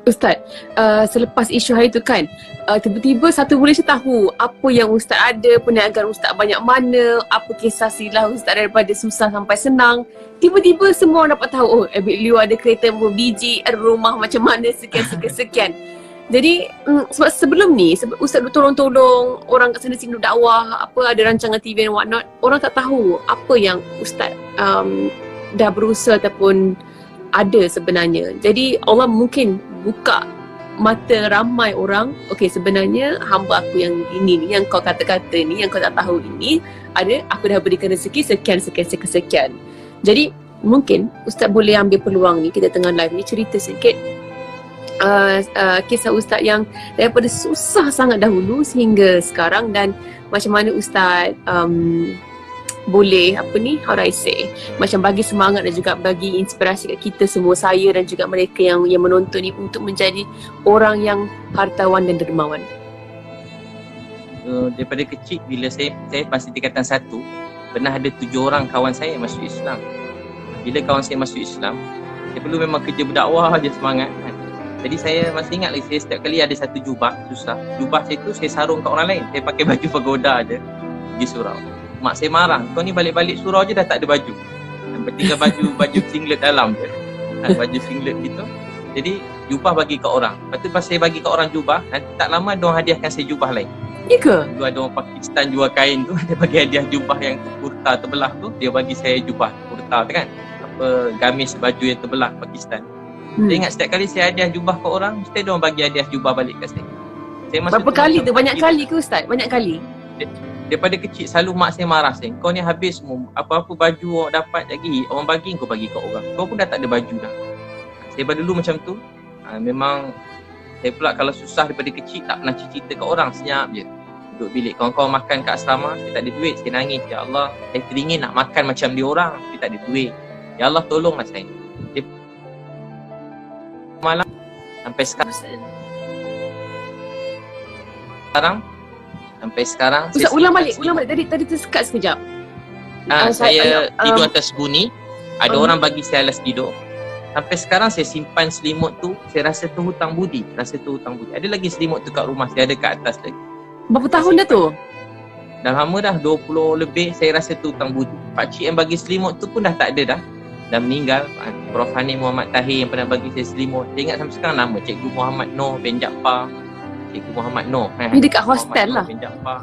Ustaz, selepas isu hari tu kan, tiba-tiba satu Malaysia tahu apa yang Ustaz ada, perniagaan Ustaz banyak mana, apa kisah silah Ustaz daripada susah sampai senang. Tiba-tiba semua orang dapat tahu, oh Abid Liu ada kereta berapa biji, ada rumah macam mana, sekian. Jadi sebab sebelum ni Ustaz tolong-tolong orang kat sana sini dakwah, apa ada rancangan TV and whatnot, orang tak tahu apa yang Ustaz dah berusaha ataupun ada sebenarnya. Jadi Allah mungkin buka mata ramai orang, okey sebenarnya hamba aku yang ini ni, yang kau kata-kata ni, yang kau tak tahu ini, ada, aku dah berikan rezeki sekian. Jadi mungkin Ustaz boleh ambil peluang ni, kita tengah live ni, cerita sikit kisah Ustaz yang daripada susah sangat dahulu sehingga sekarang, dan macam mana Ustaz boleh how do I say, macam bagi semangat dan juga bagi inspirasi kat kita semua, saya dan juga mereka yang menonton ni, untuk menjadi orang yang hartawan dan dermawan. Daripada kecil, bila saya pasti tingkatan 1, pernah ada 7 orang kawan saya masuk Islam. Bila kawan saya masuk Islam, saya perlu memang kerja berdakwah je semangat kan. Jadi saya masih ingat lagi, saya setiap kali ada satu jubah susah. Jubah saya tu saya sarung kat orang lain. Saya pakai baju pagoda je pergi surau. Mak saya marah, kau ni balik-balik surau je dah tak ada baju. Sampai tinggal baju singlet dalam je. Baju singlet gitu. Jadi jubah bagi kat orang. Lepas tu pas saya bagi kat orang jubah, nanti tak lama diorang hadiahkan saya jubah lain. Ya ke? Dulu ada orang Pakistan jual kain tu, dia bagi hadiah jubah yang kurta terbelah tu, dia bagi saya jubah kurta tu kan. Apa, gamis baju yang terbelah Pakistan. Saya ingat setiap kali saya hadiah jubah ke orang, mesti diorang bagi hadiah jubah balik kat saya. Berapa kali tu? Banyak kali ke Ustaz? Banyak kali? Daripada kecil selalu mak saya marah saya, kau ni habis semua, apa-apa baju awak dapat lagi, orang bagi kau bagi kat orang, kau pun dah tak ada baju dah. Saya dulu macam tu. Memang saya pula kalau susah daripada kecil tak pernah cerita kat orang, senyap je. Duduk bilik kawan-kawan makan kat asrama, saya tak ada duit, saya nangis, ya Allah, saya teringin nak makan macam dia orang, tapi tak ada duit. Ya Allah tolonglah saya. Dia malam sampai sekarang Ustaz, ulang balik tadi tersekat sekejap. Saya tidur atas buni, ada orang bagi saya alas tidur. Sampai sekarang saya simpan selimut tu, saya rasa tu hutang budi. Ada lagi selimut tu kat rumah, saya ada kat atas lagi. Berapa tahun dah tu? Dah lama dah, 20 lebih, saya rasa tu hutang budi. Pakcik yang bagi selimut tu pun dah tak ada dah. Dah meninggal. Prof Hani Muhammad Tahir yang pernah bagi saya selimut. Saya ingat sampai sekarang nama Cikgu Muhammad Noh bin Jaafar. Cikgu Muhammad Noh. Ini dekat hostel lah. Bin Jaafar.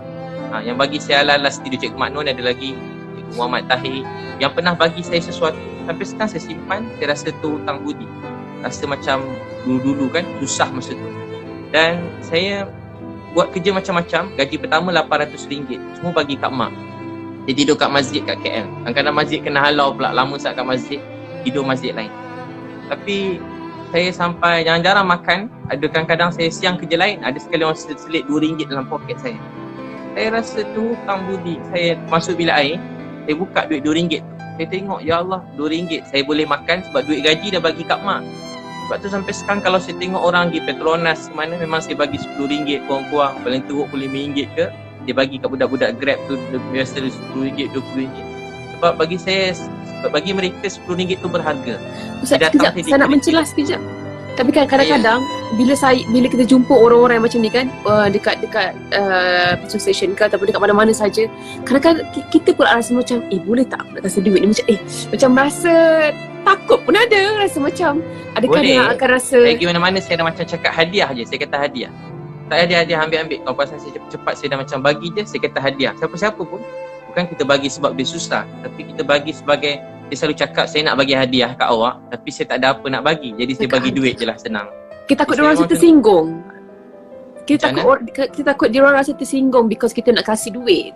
Yang bagi saya alas tidur Cikgu Muhammad Noh, ada lagi Cikgu Muhammad Tahir yang pernah bagi saya sesuatu. Sampai sekarang saya simpan, saya rasa tu hutang budi. Rasa macam dulu-dulu kan, susah masa tu. Dan saya buat kerja macam-macam. Gaji pertama RM800, semua bagi kat mak. Dia tidur kat masjid kat KL. Kadang-kadang masjid kena halau pula, lama sangat kat masjid, tidur masjid lain. Tapi saya sampai jarang-jarang makan. Ada kadang-kadang saya siang kerja lain, ada sekali orang selit RM2 dalam poket saya. Saya rasa tu hutang budi. Saya masuk bilik air, saya buka duit RM2 tu. Saya tengok, ya Allah, RM2 saya boleh makan sebab duit gaji dah bagi kat mak. Sebab tu sampai sekarang kalau saya tengok orang pergi Petronas mana, memang saya bagi RM10 kurang-kurang, paling teruk RM5 ke. Dia bagi kat budak-budak Grab tu biasa RM10, RM20. Sebab bagi saya, bagi mereka RM10 tu berharga. Ustaz, sekejap, saya nak mencelas sekejap. Tapi kan kadang-kadang bila kita jumpa orang-orang yang macam ni kan, dekat petrol station ke ataupun dekat mana-mana saja, kadang-kadang kita pun rasa macam boleh tak aku nak kasih duit ni, macam macam rasa takut pun ada, rasa macam adakah dia akan rasa. Saya pergi mana-mana saya dah macam cakap hadiah je, saya kata hadiah. Tak hadiah, ambil. Kalau pasal saya cepat-cepat saya dah macam bagi je, saya kata hadiah. Siapa-siapa pun, bukan kita bagi sebab dia susah, tapi kita bagi sebagai, saya selalu cakap saya nak bagi hadiah kat awak, tapi saya tak ada apa nak bagi, jadi saya bagi duit je lah, senang. Kita takut diorang rasa tersinggung. Kita takut diorang rasa tersinggung because kita nak kasih duit.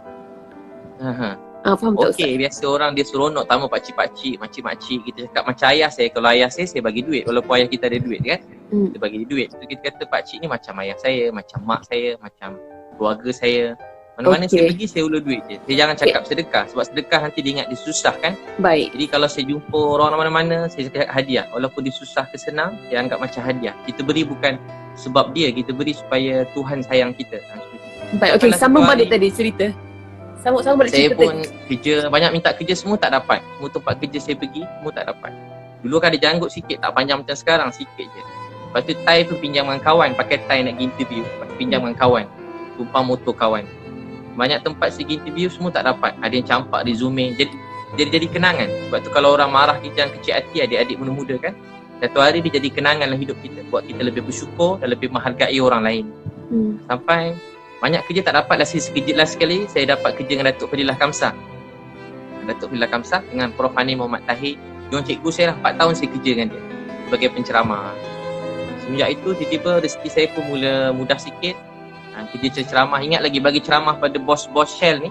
Faham tak Ustaz? Okey, biasa orang dia seronok tamu pakcik-pakcik, makcik-makcik, kita cakap macam ayah saya. Kalau ayah saya bagi duit, walaupun ayah kita ada duit kan, kita bagi dia duit. So, kita kata pakcik ni macam ayah saya, macam mak saya, macam keluarga saya. Mana-mana saya pergi, saya ulur duit je. Saya jangan cakap sedekah, sebab sedekah nanti dia ingat dia susah kan. Baik. Jadi kalau saya jumpa orang mana-mana, saya cakap hadiah. Walaupun dia susah ke senang, saya anggap macam hadiah. Kita beri bukan sebab dia, kita beri supaya Tuhan sayang kita. Baik, okey, sambung balik tadi cerita. Sambung balik cerita. Saya pun kerja, banyak minta kerja, semua tak dapat. Semua tempat kerja saya pergi, semua tak dapat. Dulu kan ada janggut sikit, tak panjang macam sekarang, sikit je. Lepas tu tie tu pinjam dengan kawan, pakai tie nak pergi interview, pinjam dengan kawan, tumpang motor kawan. Banyak tempat segi interview semua tak dapat. Ada yang campak resume. Jadi kenangan. Sebab tu kalau orang marah kita yang kecil hati, adik-adik muda-muda kan, satu hari dia jadi kenangan dalam hidup kita, buat kita lebih bersyukur dan lebih menghargai orang lain. Sampai banyak kerja tak dapat. Sekejap last sekali saya dapat kerja dengan Datuk Fadilah Kamsah. Datuk Fadilah Kamsah dengan Prof Hani Muhammad Tahir. Dia orang cikgu saya lah, 4 tahun saya kerja dengan dia sebagai penceramah. Semenjak itu tiba-tiba rezeki saya pun mula mudah sikit. Kerja ceramah, ingat lagi bagi ceramah pada bos-bos Shell ni.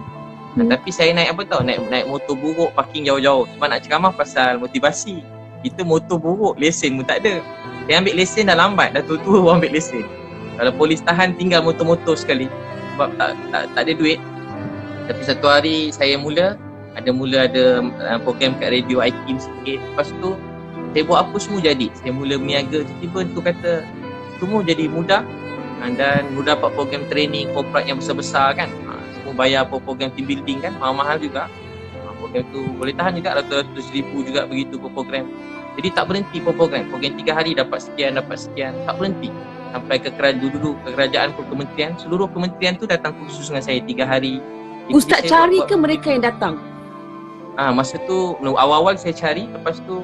Tapi saya naik apa tau, naik motor buruk, parking jauh-jauh sebab nak ceramah pasal motivasi. Kita motor buruk, lesen pun tak ada. Saya ambil lesen dah lambat, dah tua-tua baru ambil lesen. Kalau polis tahan tinggal motor-motor sekali sebab tak ada duit. Tapi satu hari saya mula ada program kat radio IKIM sikit. Lepas tu saya buat apa semua jadi. Saya mula berniaga, tiba-tiba tu kata semua jadi mudah. Dan mudah dapat program training corporate yang besar-besar kan. Semua bayar program team building kan, mahal-mahal juga. Program tu boleh tahan juga ratus-ratus ribu juga begitu program. Jadi tak berhenti program 3 hari dapat sekian, tak berhenti. Sampai ke kerajaan pun, kementerian, seluruh kementerian tu datang khusus dengan saya 3 hari. Ustaz cari ke mereka yang datang? Masa tu awal-awal saya cari, lepas tu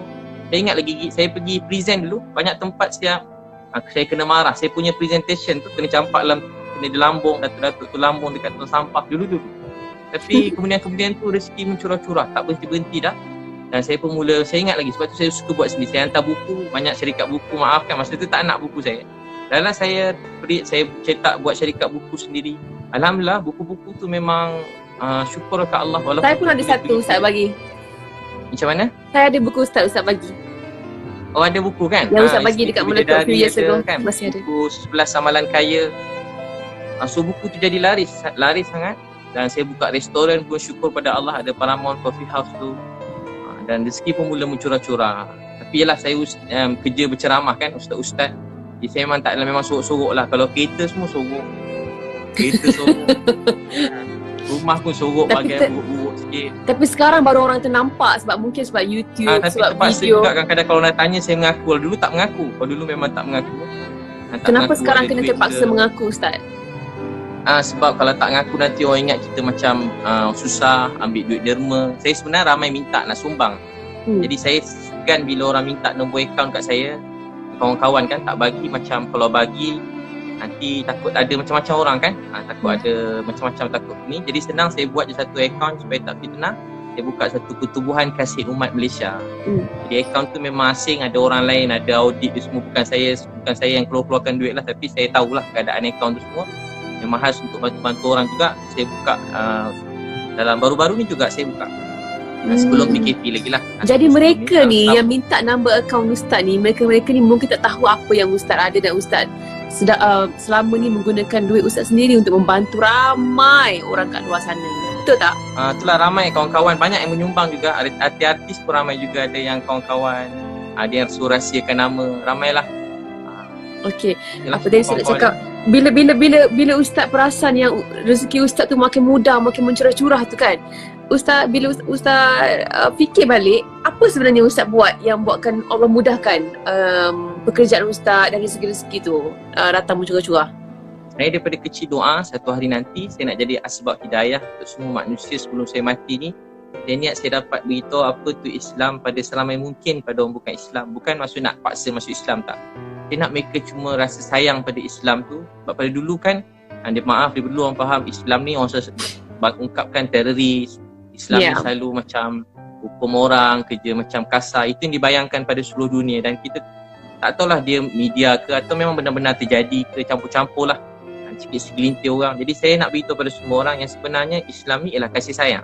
saya ingat lagi saya pergi present dulu, banyak tempat saya kena marah. Saya punya presentation tu kena campak kena dilambung, datuk-datuk tu lambung dekat tong sampah dulu. Tapi kemudian tu rezeki mencurah-curah, tak berhenti-berhenti dah. Dan saya pun saya ingat lagi, sebab tu saya suka buat sendiri. Saya hantar buku, banyak syarikat buku, maafkan masa tu tak nak buku saya. Dalam saya cetak buat syarikat buku sendiri. Alhamdulillah buku-buku tu memang syukur kat Allah. Saya pun ada satu Ustaz bagi. Macam mana? Saya ada buku Ustaz bagi. Oh, ada buku kan? Yang Ustaz bagi dekat Melaka few years ago kan? Masih ada. Buku 11 Amalan Kaya. So buku tu jadi laris sangat. Dan saya buka restoran pun syukur pada Allah, ada Paramount Coffee House tu. Dan rezeki pun mula mencurah-curah. Tapi yalah saya kerja berceramah kan, ustaz-ustaz. Jadi saya memang sorok-sorok lah. Kalau kereta semua sorok. Rumah pun sorok bagai buruk-buruk sikit. Tapi sekarang baru orang ternampak sebab YouTube, tapi sebab terpaksa video. Juga kadang-kadang kalau nak tanya saya mengaku. Kalau dulu tak mengaku. Kalau dulu memang tak mengaku. Kenapa sekarang kena terpaksa mengaku Ustaz? Sebab kalau tak mengaku nanti orang ingat kita macam susah ambil duit derma. Saya sebenarnya ramai minta nak sumbang. Jadi saya segan bila orang minta nombor akaun kat saya. Kawan-kawan kan tak bagi, macam kalau bagi nanti takut ada macam-macam orang kan. Takut ada macam-macam takut ni. Jadi senang saya buat je satu akaun supaya tak fitnah. Saya buka satu Pertubuhan Kasih Umat Malaysia. Jadi akaun tu memang asing, ada orang lain, ada audit dia semua, bukan saya yang keluarkan duit lah, tapi saya tahulah keadaan akaun tu semua. Memang khas untuk bantu-bantu orang juga. Saya buka dalam baru-baru ni juga saya buka. Sebelum PKP lagi lah. Jadi mereka ni yang minta nombor akaun Ustaz ni, mereka ni mungkin tak tahu apa yang Ustaz ada, dan Ustaz selama ni menggunakan duit Ustaz sendiri untuk membantu ramai orang kat luar sana. Betul tak? Itulah, ramai kawan-kawan banyak yang menyumbang juga. Artis pun ramai juga, ada yang kawan-kawan ada yang rahsiakan nama, ramailah. Okey. Apa tadi saya nak cakap, bila Ustaz perasan yang rezeki Ustaz tu makin mudah, makin mencurah-curah tu kan, Ustaz, bila Ustaz fikir balik, apa sebenarnya Ustaz buat yang buatkan Allah mudahkan pekerjaan Ustaz dan rezeki-rezeki tu datang mencurah-curah? Saya daripada kecil doa, satu hari nanti saya nak jadi asbab hidayah untuk semua manusia sebelum saya mati ni. Saya niat saya dapat beritahu apa tu Islam pada seramai mungkin pada orang bukan Islam. Bukan maksud nak paksa masuk Islam, tak. Saya nak mereka cuma rasa sayang pada Islam tu. Sebab pada dulu kan, dia dulu orang faham Islam ni orang ungkapkan teroris. Islam ni selalu macam hukum orang, kerja macam kasar. Itu yang dibayangkan pada seluruh dunia. Dan kita tak tahulah dia media ke atau memang benar-benar terjadi ke, campur-campur lah sikit segelintir orang. Jadi saya nak beritahu pada semua orang yang sebenarnya Islam ni ialah kasih sayang.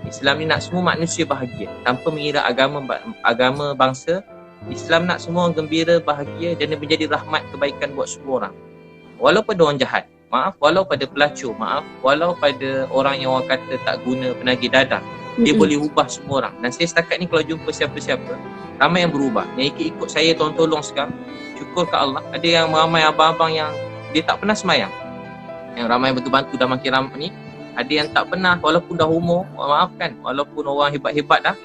Islam ni nak semua manusia bahagia tanpa mengira agama bangsa. Islam nak semua orang gembira, bahagia dan menjadi rahmat kebaikan buat semua orang. Walau pada orang jahat, maaf, walau pada pelacur, maaf, walau pada orang yang orang kata tak guna, penagih dadah, dia boleh ubah semua orang. Dan saya setakat ni kalau jumpa siapa-siapa, ramai yang berubah. Yang ikut saya tolong sekarang, syukur ke Allah. Ada yang ramai abang-abang yang dia tak pernah semayang, yang ramai bantu-bantu dah makin ramai ni. Ada yang tak pernah, walaupun dah umur, maafkan, walaupun orang hebat-hebat dah,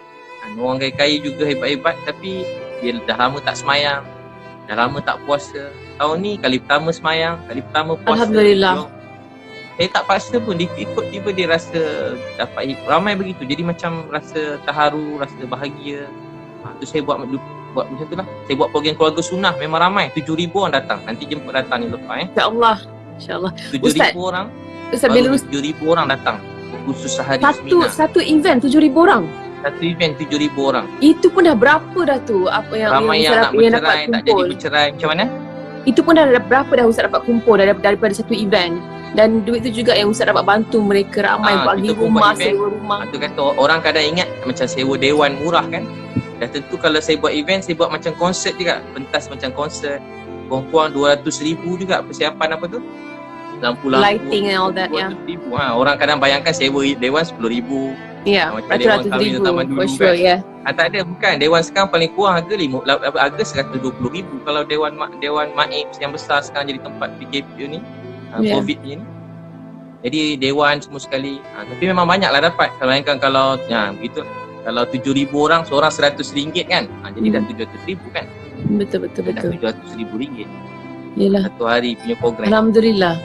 orang kaya-kaya juga hebat-hebat, tapi dia dah lama tak semayang. dah lama tak puasa. Tahun ni kali pertama semayang, kali pertama puasa. Alhamdulillah. Saya tak paksa pun, dia ikut tiba dia rasa dapat ramai begitu. Jadi macam rasa terharu, rasa bahagia. Tu saya buat macam tu lah. Saya buat program keluarga sunnah, memang ramai. 7,000 orang datang. Nanti jemput datang ni lepas InsyaAllah. InsyaAllah. 7,000 orang. Ustaz, bila 7,000 orang datang. Khusus sehari seminar. satu event 7,000 orang. Satu event 7,000 orang. Itu pun dah berapa dah tu? Apa yang Ramai yang nak yang bercerai, tak jadi bercerai. Macam mana? Itu pun dah berapa dah Ustaz dapat kumpul daripada satu event. Dan duit tu juga yang Ustaz dapat bantu mereka ramai bagi rumah, sewa rumah. Tu kata orang kadang ingat macam sewa dewan murah kan. Dah tentu kalau saya buat event, saya buat macam konsert juga. Pentas macam konsert. Kurang-kurang 200,000 juga persiapan apa tu? Lampu-lampu. Lighting and all that, ya. 200,000. Orang kadang bayangkan sewa dewan 10,000. Ya, macam dewan kahwin 100,000 zaman dulu for sure, kan. ya. Tak ada, bukan. Dewan sekarang paling kurang harga harga 120,000. Kalau dewan maib yang besar sekarang jadi tempat PKP ni, COVID ni. Jadi dewan semua sekali. Tapi memang banyak lah dapat. Kalau bayangkan kalau begitu. Kalau 7,000 orang, seorang RM100 kan. Jadi dah 700,000 kan. Betul. Dah RM700,000. Yelah. Satu hari punya program. Alhamdulillah.